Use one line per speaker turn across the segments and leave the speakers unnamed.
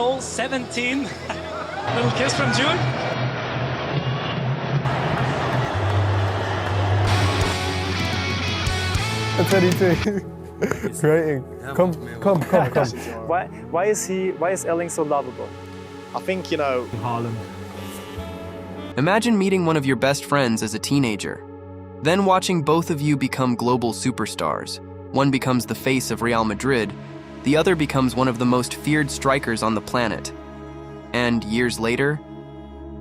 Goal 17. Little kiss from Jude.
A 22. Rating. Come.
Why is Erling so lovable?
I think,
Haaland.
Imagine meeting one of your best friends as a teenager, then watching both of you become global superstars. One becomes the face of Real Madrid, the other becomes one of the most feared strikers on the planet. And years later,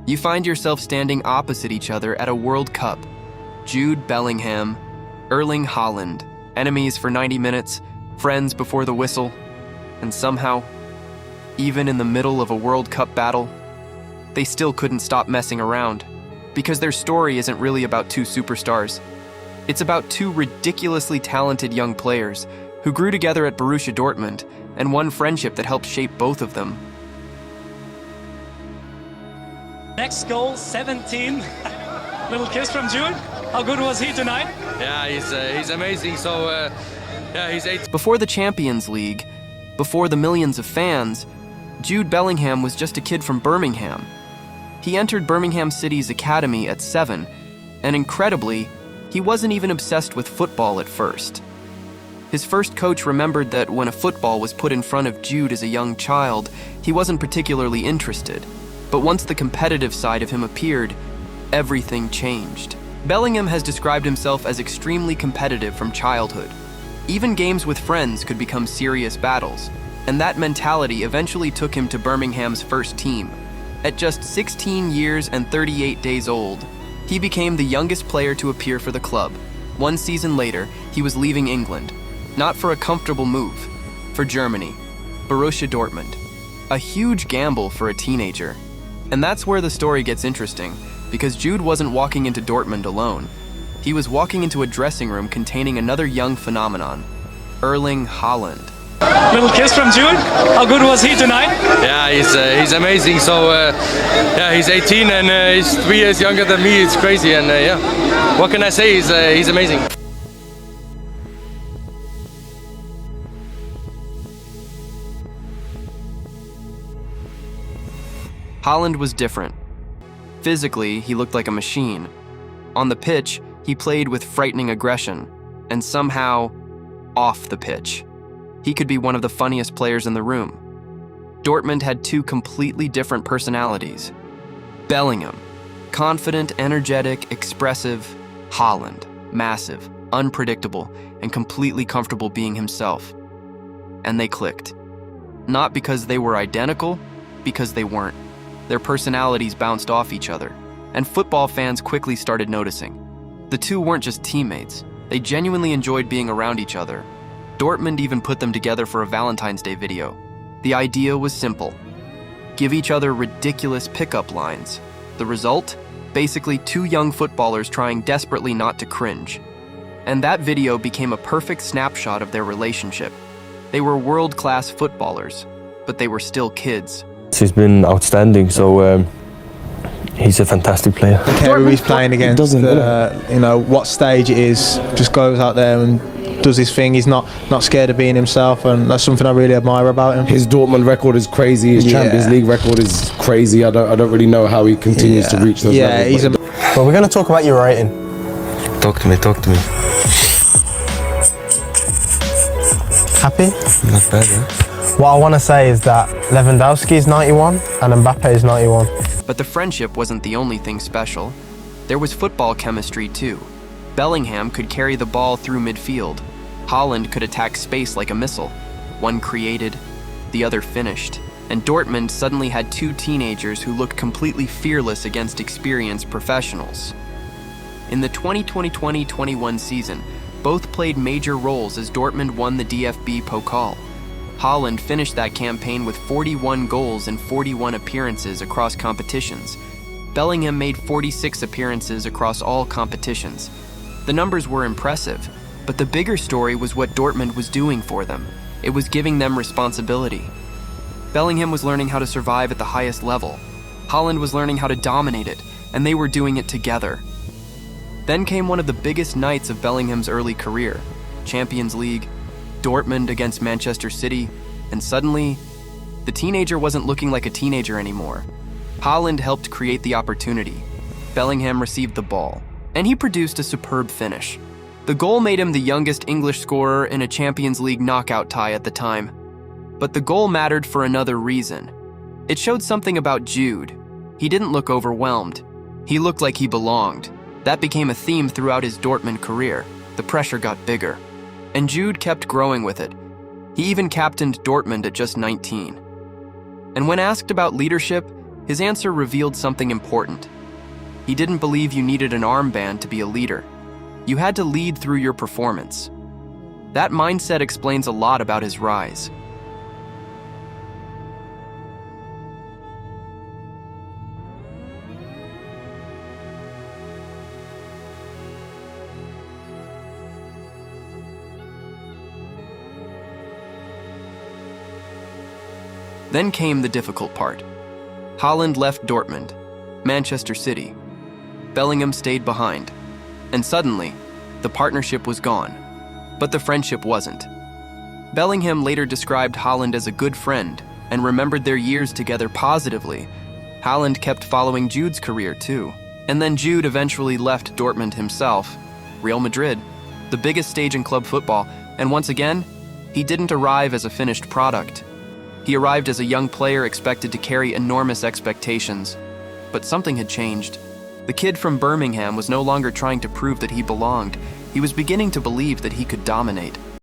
you find yourself standing opposite each other at a World Cup. Jude Bellingham, Erling Haaland, enemies for 90 minutes, friends before the whistle, and somehow, even in the middle of a World Cup battle, they still couldn't stop messing around, because their story isn't really about two superstars. It's about two ridiculously talented young players who grew together at Borussia Dortmund and one friendship that helped shape both of them.
Next goal 17. Little kiss from Jude. How good was he tonight?
Yeah, he's amazing. So, he's 8.
Before the Champions League, before the millions of fans, Jude Bellingham was just a kid from Birmingham. He entered Birmingham City's academy at 7, and incredibly, he wasn't even obsessed with football at first. His first coach remembered that when a football was put in front of Jude as a young child, he wasn't particularly interested. But once the competitive side of him appeared, everything changed. Bellingham has described himself as extremely competitive from childhood. Even games with friends could become serious battles, and that mentality eventually took him to Birmingham's first team. At just 16 years and 38 days old, he became the youngest player to appear for the club. One season later, he was leaving England, not for a comfortable move, for Germany, Borussia Dortmund. A huge gamble for a teenager. And that's where the story gets interesting, because Jude wasn't walking into Dortmund alone. He was walking into a dressing room containing another young phenomenon, Erling Haaland.
Little kiss from Jude. How good was he tonight?
Yeah, he's amazing. So, he's 18 and he's 3 years younger than me. It's crazy. And what can I say? He's amazing.
Haaland was different. Physically, he looked like a machine. On the pitch, he played with frightening aggression, and somehow, off the pitch, he could be one of the funniest players in the room. Dortmund had two completely different personalities. Bellingham, confident, energetic, expressive. Haaland, massive, unpredictable, and completely comfortable being himself. And they clicked. Not because they were identical, because they weren't. Their personalities bounced off each other, and football fans quickly started noticing. The two weren't just teammates, they genuinely enjoyed being around each other. Dortmund even put them together for a Valentine's Day video. The idea was simple. Give each other ridiculous pickup lines. The result? Basically two young footballers trying desperately not to cringe. And that video became a perfect snapshot of their relationship. They were world-class footballers, but they were still kids.
He's been outstanding, so he's a fantastic player.
I don't care who he's playing against, what stage it is, just goes out there and does his thing. He's not scared of being himself, and that's something I really admire about him.
His Dortmund record is crazy. His Champions League record is crazy. I don't really know how he continues to reach those levels.
Well, we're going to talk about your rating.
Talk to me.
Happy?
Not bad, yeah?
What I want to say is that Lewandowski is 91 and Mbappe is 91.
But the friendship wasn't the only thing special. There was football chemistry too. Bellingham could carry the ball through midfield. Haaland could attack space like a missile. One created, the other finished. And Dortmund suddenly had two teenagers who looked completely fearless against experienced professionals. In the 2020-2021 season, both played major roles as Dortmund won the DFB Pokal. Haaland finished that campaign with 41 goals and 41 appearances across competitions. Bellingham made 46 appearances across all competitions. The numbers were impressive, but the bigger story was what Dortmund was doing for them. It was giving them responsibility. Bellingham was learning how to survive at the highest level. Haaland was learning how to dominate it, and they were doing it together. Then came one of the biggest nights of Bellingham's early career, Champions League, Dortmund against Manchester City, and suddenly, The teenager wasn't looking like a teenager anymore. Haaland helped create the opportunity. Bellingham received the ball, and he produced a superb finish. The goal made him the youngest English scorer in a Champions League knockout tie at the time. But the goal mattered for another reason. It showed something about Jude. He didn't look overwhelmed. He looked like he belonged. That became a theme throughout his Dortmund career. The pressure got bigger. And Jude kept growing with it. He even captained Dortmund at just 19. And when asked about leadership, his answer revealed something important. He didn't believe you needed an armband to be a leader. You had to lead through your performance. That mindset explains a lot about his rise. Then came the difficult part. Haaland left Dortmund, Manchester City. Bellingham stayed behind. And suddenly, the partnership was gone. But the friendship wasn't. Bellingham later described Haaland as a good friend and remembered their years together positively. Haaland kept following Jude's career too. And then Jude eventually left Dortmund himself, Real Madrid, the biggest stage in club football, and once again, he didn't arrive as a finished product. He arrived as a young player expected to carry enormous expectations. But something had changed. The kid from Birmingham was no longer trying to prove that he belonged. He was beginning to believe that he could dominate.